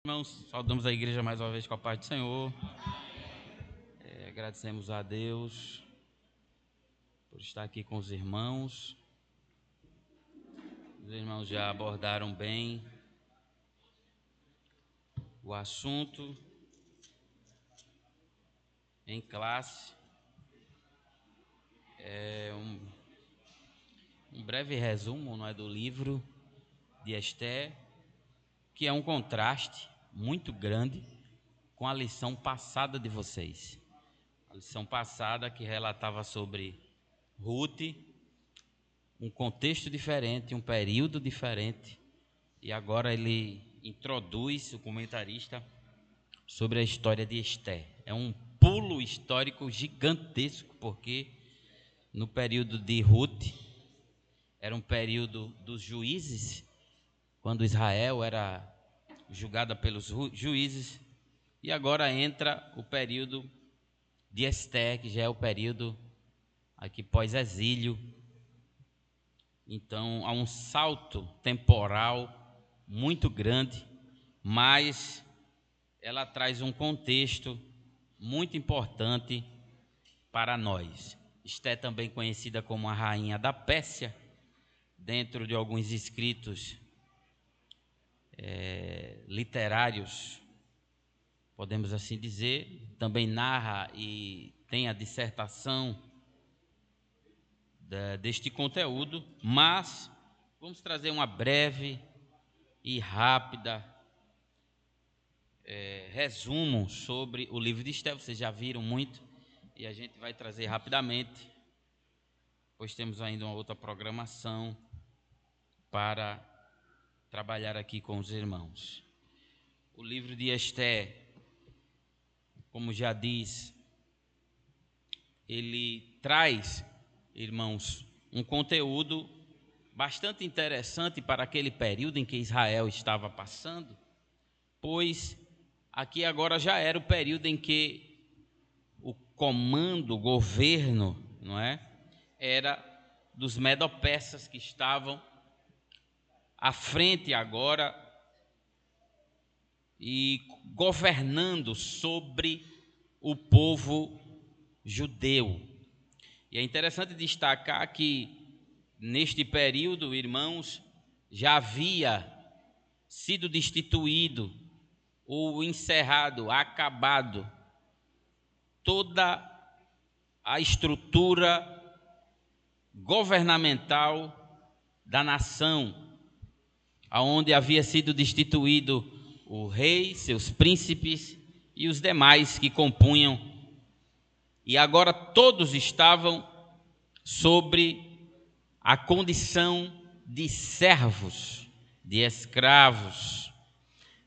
Irmãos, saudamos a igreja mais uma vez com a paz do Senhor. Agradecemos a Deus por estar aqui com os irmãos. Os irmãos já abordaram bem o assunto em classe. Um breve resumo, não é, do livro de Esther, que é um contraste muito grande com a lição passada de vocês. A lição passada que relatava sobre Ruth, um contexto diferente, um período diferente, e agora ele introduz o comentarista sobre a história de Esther. É um pulo histórico gigantesco, porque no período de Ruth era um período dos juízes, quando Israel era julgada pelos juízes, e agora entra o período de Esther, que já é o período aqui pós-exílio. Então há um salto temporal muito grande, mas ela traz um contexto muito importante para nós. Esther, também conhecida como a rainha da Pérsia, dentro de alguns escritos literários, podemos assim dizer, também narra e tem a dissertação deste conteúdo, mas vamos trazer uma breve e rápida resumo sobre o livro de Esther. Vocês já viram muito e a gente vai trazer rapidamente, pois temos ainda uma outra programação para trabalhar aqui com os irmãos. O livro de Esther, como já diz, ele traz, irmãos, um conteúdo bastante interessante para aquele período em que Israel estava passando, pois aqui agora já era o período em que o comando, o governo, não é, era dos medo-persas, que estavam à frente agora e governando sobre o povo judeu. E é interessante destacar que neste período, irmãos, já havia sido destituído ou encerrado, acabado toda a estrutura governamental da nação, aonde havia sido destituído o rei, seus príncipes e os demais que compunham, e agora todos estavam sobre a condição de servos, de escravos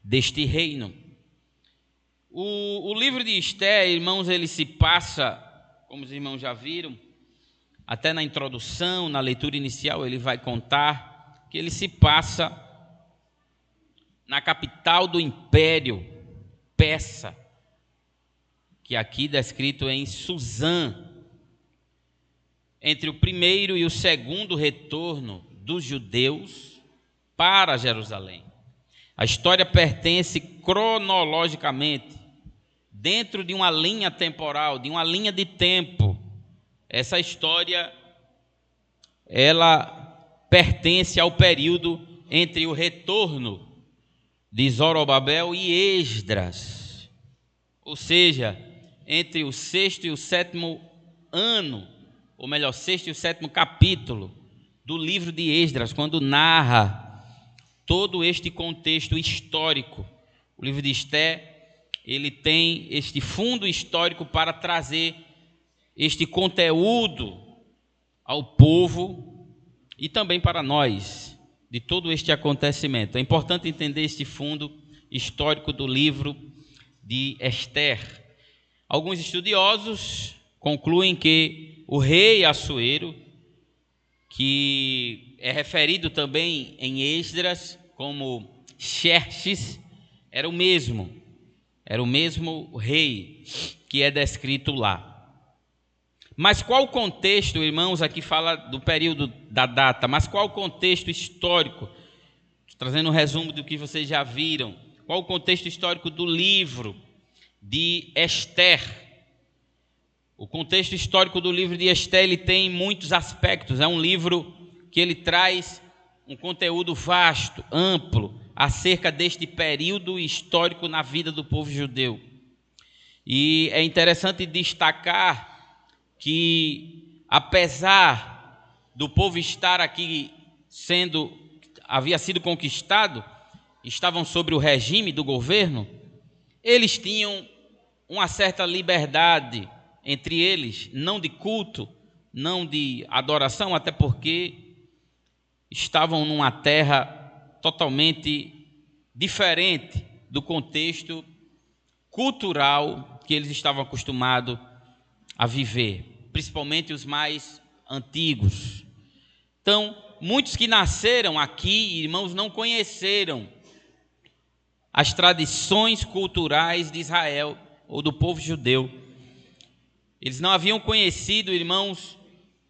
deste reino. O livro de Esther, irmãos, ele se passa, como os irmãos já viram, até na introdução, na leitura inicial, ele vai contar que ele se passa na capital do Império Persa, que aqui descrito em Suzã, entre o primeiro e o segundo retorno dos judeus para Jerusalém. A história pertence cronologicamente dentro de uma linha temporal, de uma linha de tempo. Essa história, ela pertence ao período entre o retorno de Zorobabel e Esdras, ou seja, entre o sexto e o sétimo ano, ou melhor, sexto e o sétimo capítulo do livro de Esdras, quando narra todo este contexto histórico. O livro de Esther, ele tem este fundo histórico para trazer este conteúdo ao povo e também para nós, de todo este acontecimento. É importante entender este fundo histórico do livro de Esther. Alguns estudiosos concluem que o rei Assuero, que é referido também em Esdras como Xerxes, era o mesmo rei que é descrito lá. Mas qual o contexto, irmãos, aqui fala do período da data, mas qual o contexto histórico? Trazendo um resumo do que vocês já viram. qual o contexto histórico do livro de Esther. O contexto histórico do livro de Esther, ele tem muitos aspectos. É um livro que ele traz um conteúdo vasto, amplo, acerca deste período histórico na vida do povo judeu. E é interessante destacar que, apesar do povo estar aqui havia sido conquistado, estavam sobre o regime do governo, eles tinham uma certa liberdade entre eles, não de culto, não de adoração, até porque estavam numa terra totalmente diferente do contexto cultural que eles estavam acostumados a viver, principalmente os mais antigos. Então, muitos que nasceram aqui, irmãos, não conheceram as tradições culturais de Israel ou do povo judeu. Eles não haviam conhecido, irmãos,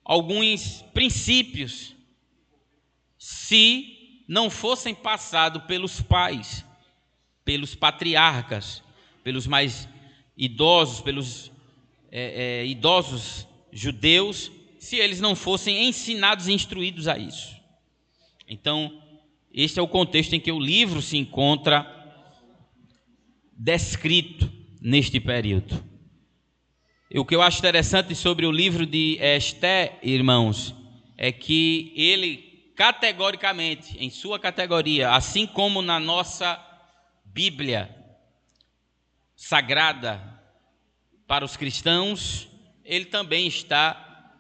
alguns princípios, se não fossem passados pelos pais, pelos patriarcas, pelos mais idosos, pelos idosos judeus, se eles não fossem ensinados e instruídos a isso. Então, este é o contexto em que o livro se encontra descrito neste período. E o que eu acho interessante sobre o livro de Esther, irmãos, é que ele categoricamente, em sua categoria, assim como na nossa Bíblia sagrada para os cristãos, ele também está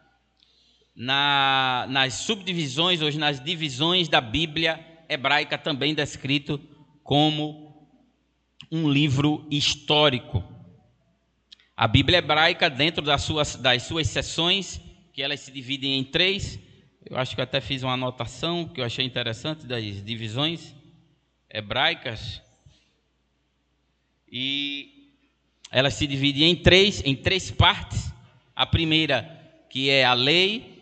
nas subdivisões ou nas divisões da Bíblia hebraica, também descrito como um livro histórico. A Bíblia hebraica, dentro das suas seções, que elas se dividem em 3, eu acho que eu até fiz uma anotação que eu achei interessante das divisões hebraicas, e elas se dividem em três partes. A primeira, que é a lei,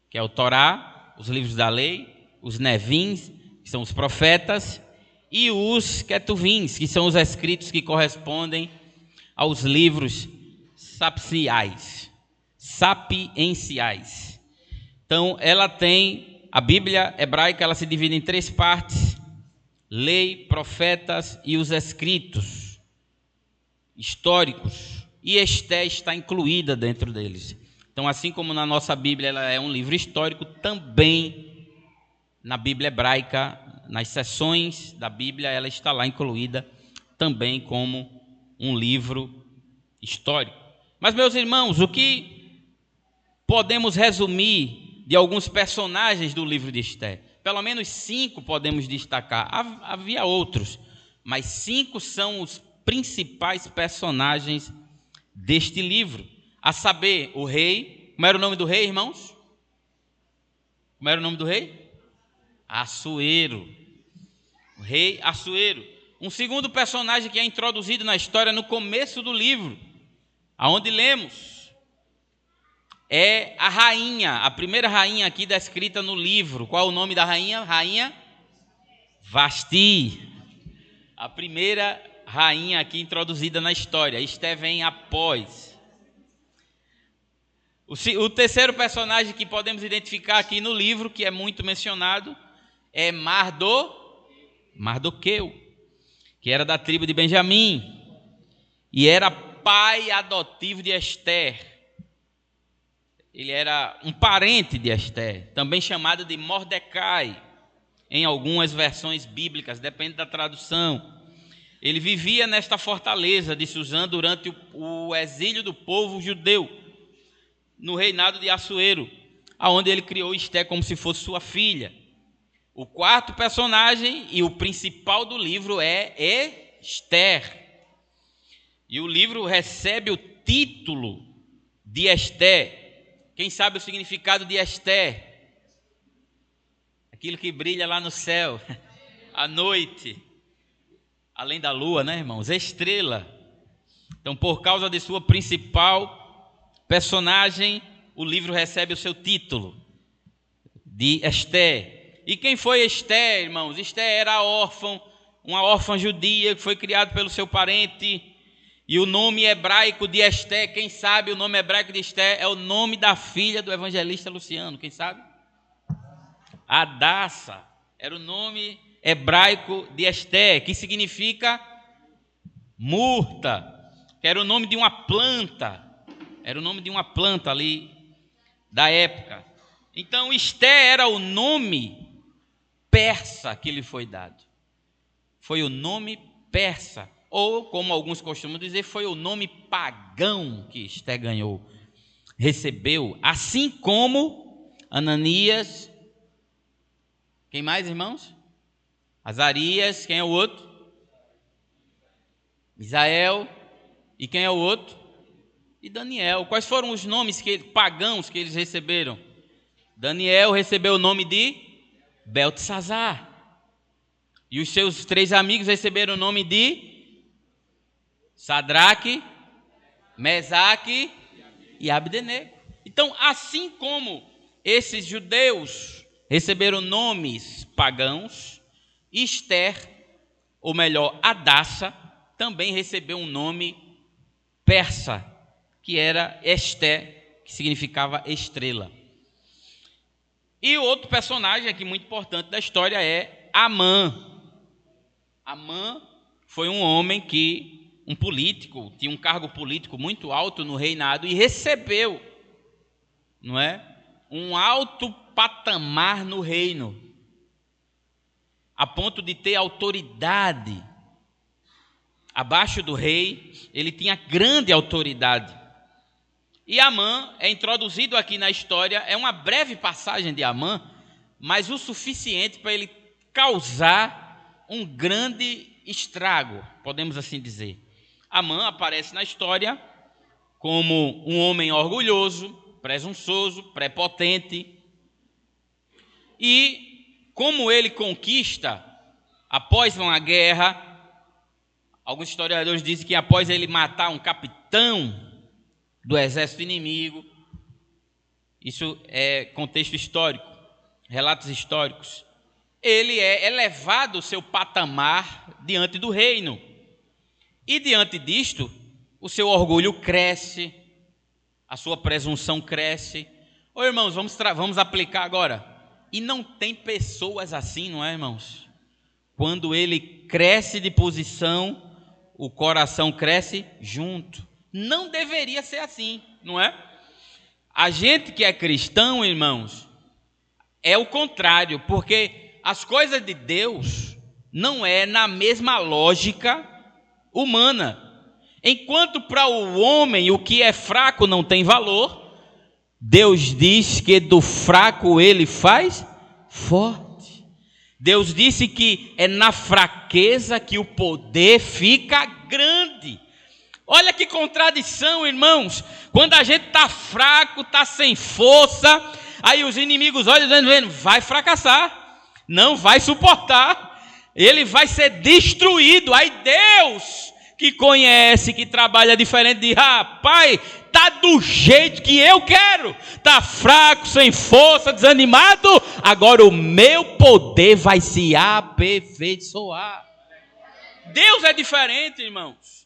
que é o Torá, os livros da lei, os Nevins, que são os profetas, e os Ketuvins, que são os escritos que correspondem aos livros sapienciais. Então, a Bíblia hebraica, ela se divide em 3 partes: lei, profetas e os escritos históricos. E Esther está incluída dentro deles. Então, assim como na nossa Bíblia ela é um livro histórico, também na Bíblia hebraica, nas seções da Bíblia, ela está lá incluída também como um livro histórico. Mas, meus irmãos, o que podemos resumir de alguns personagens do livro de Esther? Pelo menos 5 podemos destacar. Havia outros, mas 5 são os principais personagens deste livro. A saber, o rei. Como era o nome do rei, irmãos? Como era o nome do rei? Assuero. O rei Assuero. Um segundo personagem que é introduzido na história no começo do livro, aonde lemos, é a rainha, a primeira rainha aqui descrita no livro. Qual é o nome da rainha? Rainha Vasti. A primeira rainha aqui introduzida na história. Esther vem após. O terceiro personagem que podemos identificar aqui no livro, que é muito mencionado, é Mardoqueu, que era da tribo de Benjamim e era pai adotivo de Esther. Ele era um parente de Esther, também chamado de Mordecai, em algumas versões bíblicas, depende da tradução. Ele vivia nesta fortaleza de Suzã durante o exílio do povo judeu, no reinado de Assuero, aonde ele criou Esther como se fosse sua filha. O quarto personagem e o principal do livro é Esther. E o livro recebe o título de Esther. Quem sabe o significado de Esther? Aquilo que brilha lá no céu, à noite, além da lua, né, irmãos? Estrela. Então, por causa de sua principal personagem, o livro recebe o seu título de Esther. E quem foi Esther, irmãos? Esther era órfã, uma órfã judia que foi criada pelo seu parente, e o nome hebraico de Esté, quem sabe o nome hebraico de Esté é o nome da filha do evangelista Luciano, quem sabe? Adassa era o nome hebraico de Esté, que significa murta, que era o nome de uma planta, ali da época. Então Esté era o nome persa que lhe foi dado. Foi o nome persa, ou como alguns costumam dizer, foi o nome pagão que Esté recebeu, assim como Ananias. Quem mais, irmãos? Azarias, quem é o outro? Misael, e quem é o outro? E Daniel. Quais foram os nomes pagãos que eles receberam? Daniel recebeu o nome de Beltesazar, e os seus 3 amigos receberam o nome de Sadraque, Mesaque e Abdenego. Então, assim como esses judeus receberam nomes pagãos, Esther, ou melhor, Adassa, também recebeu um nome persa, que era Esté, que significava estrela. E o outro personagem aqui muito importante da história é Amã. Amã foi um homem um político, tinha um cargo político muito alto no reinado e recebeu, não é, um alto patamar no reino, a ponto de ter autoridade. Abaixo do rei, ele tinha grande autoridade. E Amã é introduzido aqui na história, é uma breve passagem de Amã, mas o suficiente para ele causar um grande estrago, podemos assim dizer. Amã aparece na história como um homem orgulhoso, presunçoso, prepotente, e como ele conquista, após uma guerra, alguns historiadores dizem que após ele matar um capitão do exército inimigo, isso é contexto histórico, relatos históricos, ele é elevado o seu patamar diante do reino. E diante disto, o seu orgulho cresce, a sua presunção cresce. Ô irmãos, vamos aplicar agora. E não tem pessoas assim, não é, irmãos? Quando ele cresce de posição, o coração cresce junto. Não deveria ser assim, não é? A gente que é cristão, irmãos, é o contrário, porque as coisas de Deus não é na mesma lógica humana. Enquanto para o homem o que é fraco não tem valor, Deus diz que do fraco ele faz forte. Deus disse que é na fraqueza que o poder fica grande. Olha que contradição, irmãos. Quando a gente está fraco, está sem força, aí os inimigos olham dizendo, vai fracassar, não vai suportar, ele vai ser destruído. Aí Deus, que conhece, que trabalha diferente, diz, rapaz, está do jeito que eu quero, está fraco, sem força, desanimado, agora o meu poder vai se aperfeiçoar. Deus é diferente, irmãos.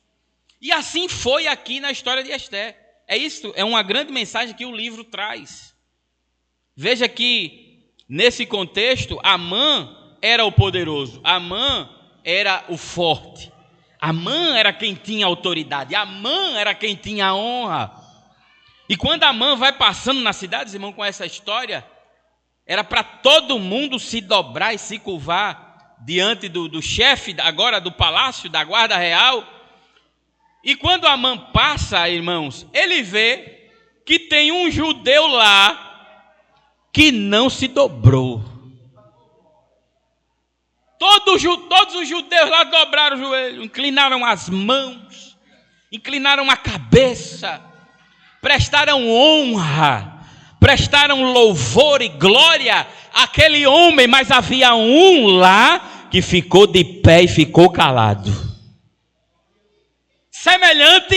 E assim foi aqui na história de Esté. É uma grande mensagem que o livro traz. Veja que, nesse contexto, Amã era o poderoso, Amã era o forte, Amã era quem tinha autoridade, Amã era quem tinha honra. E quando Amã vai passando nas cidades, irmão, com essa história, era para todo mundo se dobrar e se curvar diante do chefe, agora do palácio, da guarda real. E quando Amã passa, irmãos, ele vê que tem um judeu lá que não se dobrou. Todos os judeus lá dobraram o joelho, inclinaram as mãos, inclinaram a cabeça, prestaram honra, prestaram louvor e glória àquele homem, mas havia um lá que ficou de pé e ficou calado. Semelhante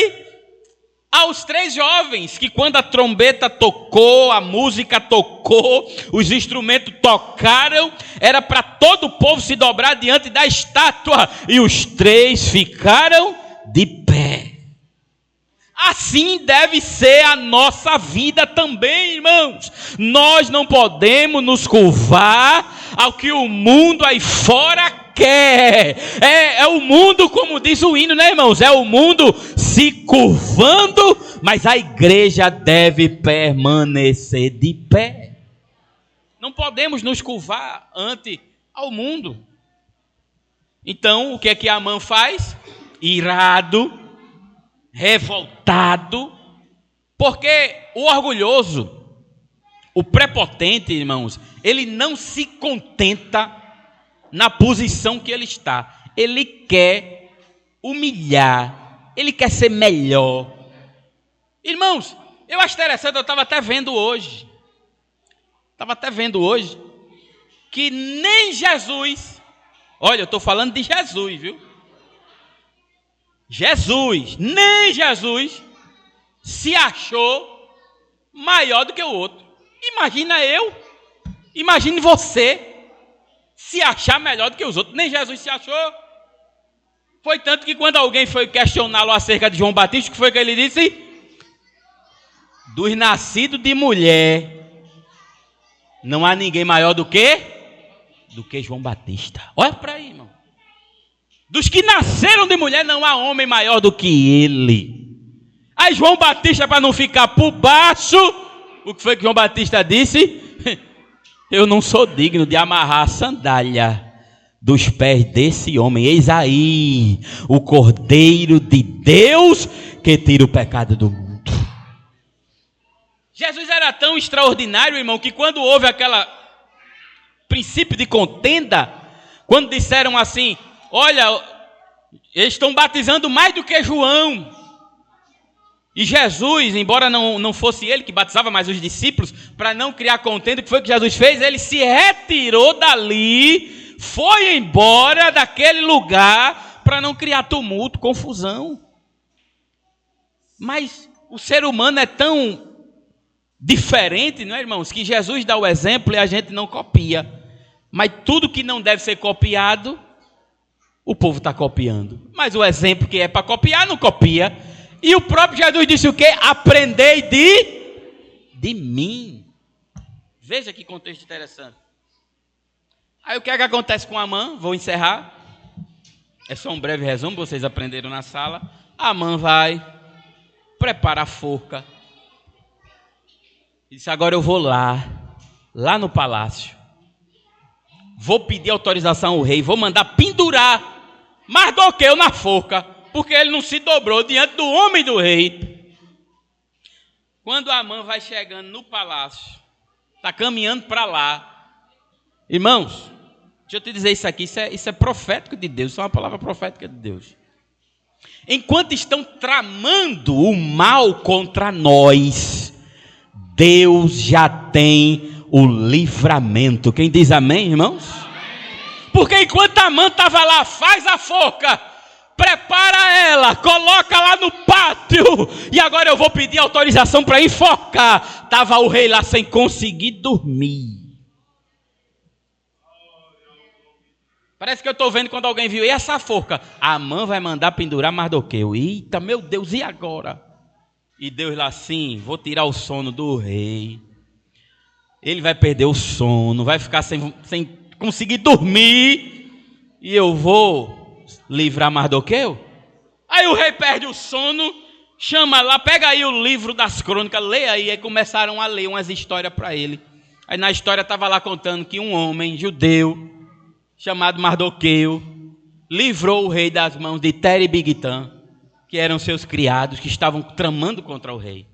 aos 3 jovens, que quando a trombeta tocou, a música tocou, os instrumentos tocaram, era para todo o povo se dobrar diante da estátua, e os 3 ficaram de pé. Assim deve ser a nossa vida também, irmãos. Nós não podemos nos curvar ao que o mundo aí fora quer. É o mundo, como diz o hino, né, irmãos? É o mundo se curvando, mas a igreja deve permanecer de pé. Não podemos nos curvar ante ao mundo. Então, o que é que Amã faz? Irado, revoltado, porque o orgulhoso, o prepotente, irmãos, ele não se contenta na posição que ele está. Ele quer humilhar, ele quer ser melhor. Irmãos, eu acho interessante, eu estava até vendo hoje, que nem Jesus, olha, eu estou falando de Jesus, viu? Nem Jesus se achou maior do que o outro. Imagine você se achar melhor do que os outros. Nem Jesus se achou. Foi tanto que quando alguém foi questioná-lo acerca de João Batista, o que foi que ele disse? Dos nascidos de mulher, não há ninguém maior do que João Batista. Olha para aí, irmão. Dos que nasceram de mulher, não há homem maior do que ele. Aí João Batista, para não ficar por baixo, o que foi que João Batista disse? Eu não sou digno de amarrar a sandália dos pés desse homem. Eis aí o Cordeiro de Deus que tira o pecado do mundo. Jesus era tão extraordinário, irmão, que quando houve aquele princípio de contenda, quando disseram assim, olha, eles estão batizando mais do que João. E Jesus, embora não fosse ele que batizava, mas os discípulos, para não criar contenda, o que foi que Jesus fez? Ele se retirou dali, foi embora daquele lugar, para não criar tumulto, confusão. Mas o ser humano é tão diferente, não é, irmãos? Que Jesus dá o exemplo e a gente não copia. Mas tudo que não deve ser copiado, o povo está copiando. Mas o exemplo que é para copiar, não copia. E o próprio Jesus disse o quê? Aprendei de mim. Veja que contexto interessante. Aí o que é que acontece com Amã? Vou encerrar. É só um breve resumo, vocês aprenderam na sala. Amã vai, prepara a forca. Disse, agora eu vou lá no palácio. Vou pedir autorização ao rei, vou mandar pendurar Mardoqueu na forca, porque ele não se dobrou diante do homem do rei. Quando Amã vai chegando no palácio, está caminhando para lá. Irmãos, deixa eu te dizer isso aqui, isso é profético de Deus, isso é uma palavra profética de Deus. Enquanto estão tramando o mal contra nós, Deus já tem o livramento. Quem diz amém, irmãos? Porque enquanto Amã estava lá, faz a forca, prepara ela, coloca lá no pátio, e agora eu vou pedir autorização para enforcar. Estava o rei lá sem conseguir dormir. Parece que eu estou vendo quando alguém viu, e essa forca? Amã vai mandar pendurar Mardoqueu. Eita, meu Deus, e agora? E Deus lá assim, vou tirar o sono do rei. Ele vai perder o sono, vai ficar sem conseguir dormir, e eu vou livrar Mardoqueu. Aí o rei perde o sono, chama lá, pega aí o livro das crônicas, lê aí. Aí começaram a ler umas histórias para ele. Aí na história estava lá contando que um homem judeu, chamado Mardoqueu, livrou o rei das mãos de Tere e Bigtã, que eram seus criados, que estavam tramando contra o rei.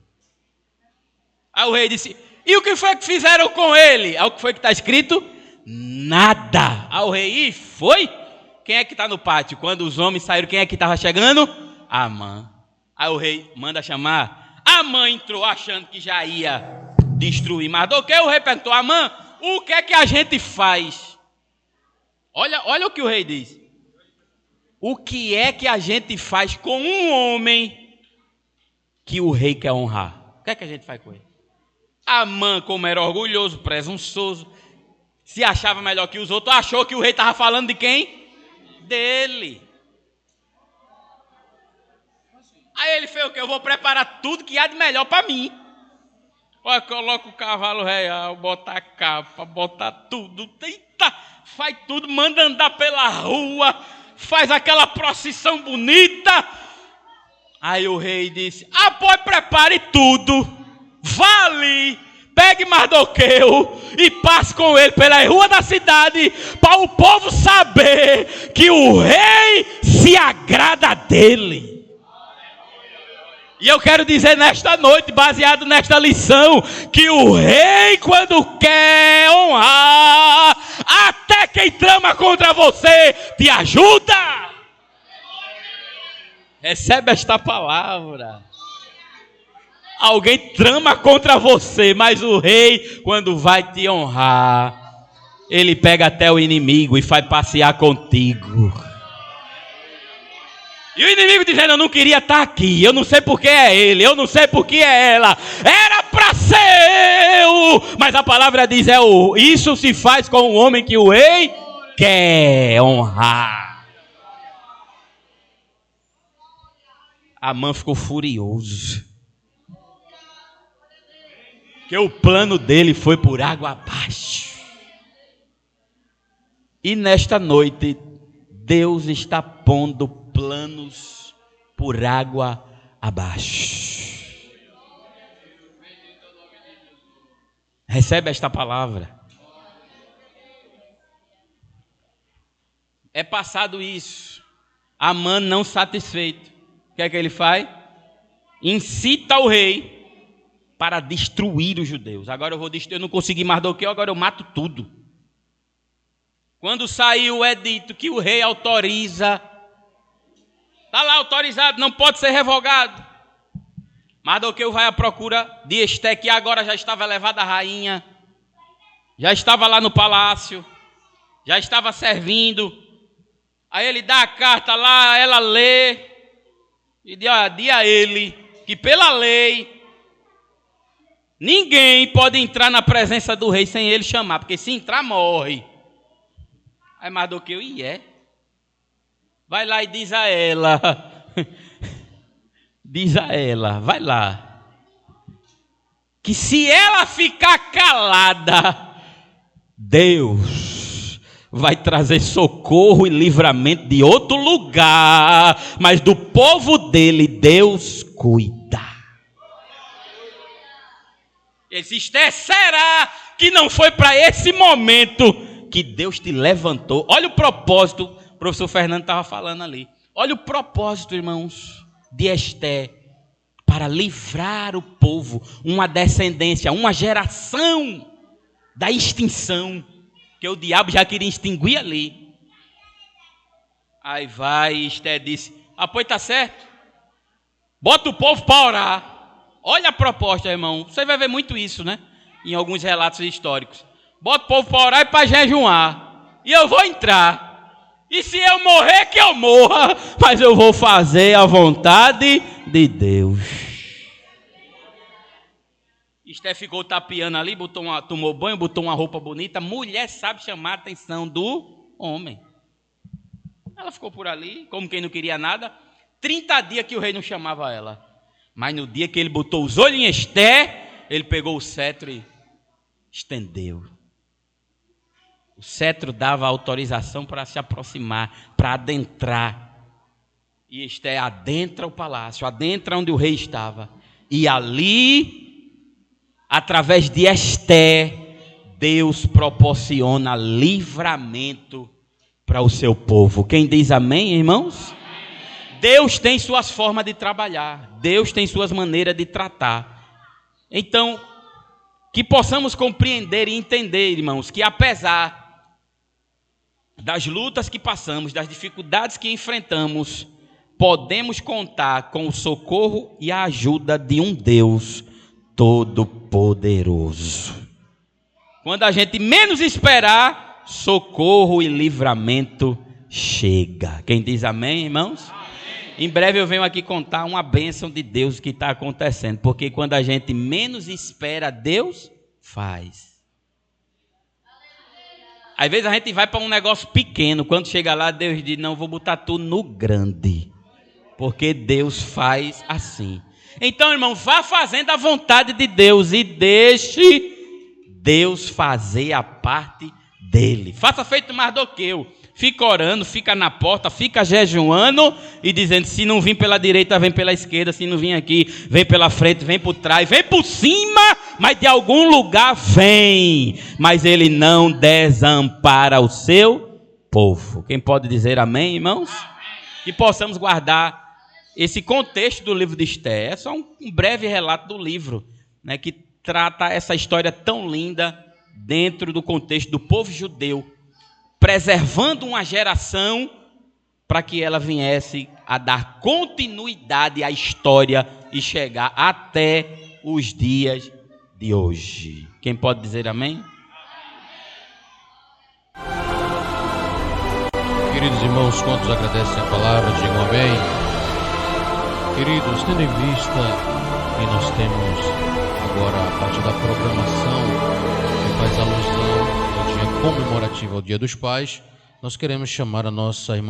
Aí o rei disse, e o que foi que fizeram com ele? Aí o que foi que está escrito? Nada. Aí o rei, e foi? Quem é que está no pátio? Quando os homens saíram, quem é que estava chegando? Amã. Aí o rei manda chamar. Amã entrou achando que já ia destruir Mardoqueu. O rei perguntou, Amã, o que é que a gente faz? Olha o que o rei diz. O que é que a gente faz com um homem que o rei quer honrar. O que é que a gente faz com ele? Amã, como era orgulhoso, presunçoso, se achava melhor que os outros, achou que o rei estava falando de quem? Dele. Aí ele fez o quê? Eu vou preparar tudo que há de melhor para mim. Olha, coloca o cavalo real, bota a capa, bota tudo. Eita, faz tudo, manda andar pela rua, faz aquela procissão bonita. Aí o rei disse, pois prepare tudo, vá ali, pegue Mardoqueu e passe com ele pela rua da cidade, para o povo saber que o rei se agrada dele. E eu quero dizer nesta noite, baseado nesta lição, que o rei, quando quer honrar, até quem trama contra você, te ajuda. Recebe esta palavra. Alguém trama contra você, mas o rei, quando vai te honrar, ele pega até o inimigo e faz passear contigo. E o inimigo dizendo, eu não queria estar aqui, eu não sei porque é ele, eu não sei porque é ela, era para ser eu. Mas a palavra diz, isso se faz com o homem que o rei quer honrar. Amã ficou furioso, que o plano dele foi por água abaixo. E nesta noite, Deus está pondo planos por água abaixo. Recebe esta palavra. É passado isso. Amã não satisfeito. O que é que ele faz? Incita o rei para destruir os judeus. Agora eu vou destruir, eu não consegui Mardoqueu, agora eu mato tudo. Quando saiu o edito que o rei autoriza, está lá autorizado, não pode ser revogado. Mardoqueu vai à procura de Esté, que agora já estava levada a rainha, já estava lá no palácio, já estava servindo. Aí ele dá a carta lá, ela lê, e diz a ele que pela lei, ninguém pode entrar na presença do rei sem ele chamar, porque se entrar, morre. Aí Mardoqueu, vai lá e diz a ela, vai lá, que se ela ficar calada, Deus vai trazer socorro e livramento de outro lugar, mas do povo dele Deus cuida. Ele disse, Esté, será que não foi para esse momento que Deus te levantou? Olha o propósito, o professor Fernando estava falando ali. Olha o propósito, irmãos, de Esté, para livrar o povo, uma descendência, uma geração da extinção, que o diabo já queria extinguir ali. Aí vai, Esté disse, pois está certo, bota o povo para orar. Olha a proposta, irmão, você vai ver muito isso, né? Em alguns relatos históricos. Bota o povo para orar e para jejuar. E eu vou entrar. E se eu morrer, que eu morra. Mas eu vou fazer a vontade de Deus. Esté ficou tapeando ali, tomou banho, botou uma roupa bonita. Mulher sabe chamar a atenção do homem. Ela ficou por ali, como quem não queria nada. 30 dias que o rei não chamava ela. Mas no dia que ele botou os olhos em Esté, ele pegou o cetro e estendeu. O cetro dava autorização para se aproximar, para adentrar. E Esté adentra o palácio, adentra onde o rei estava. E ali, através de Esté, Deus proporciona livramento para o seu povo. Quem diz amém, irmãos? Amém. Deus tem suas formas de trabalhar. Deus tem suas maneiras de tratar. Então, que possamos compreender e entender, irmãos, que apesar das lutas que passamos, das dificuldades que enfrentamos, podemos contar com o socorro e a ajuda de um Deus todo-poderoso. Quando a gente menos esperar, socorro e livramento chega. Quem diz amém, irmãos? Amém. Em breve eu venho aqui contar uma bênção de Deus que está acontecendo, porque quando a gente menos espera, Deus faz. Às vezes a gente vai para um negócio pequeno, quando chega lá, Deus diz, não, vou botar tudo no grande, porque Deus faz assim. Então, irmão, vá fazendo a vontade de Deus e deixe Deus fazer a parte dele. Faça feito Mardoqueu. Fica orando, fica na porta, fica jejuando e dizendo, se não vir pela direita, vem pela esquerda, se não vir aqui, vem pela frente, vem por trás, vem por cima, mas de algum lugar vem. Mas ele não desampara o seu povo. Quem pode dizer amém, irmãos? Que possamos guardar esse contexto do livro de Esther. É só um breve relato do livro, né, que trata essa história tão linda dentro do contexto do povo judeu, preservando uma geração para que ela viesse a dar continuidade à história e chegar até os dias de hoje. Quem pode dizer amém? Queridos irmãos, quantos agradecem a palavra, digam amém. Queridos, tendo em vista que nós temos agora a parte da programação que faz alusão ao dia comemorativo ao Dia dos Pais, nós queremos chamar a nossa irmã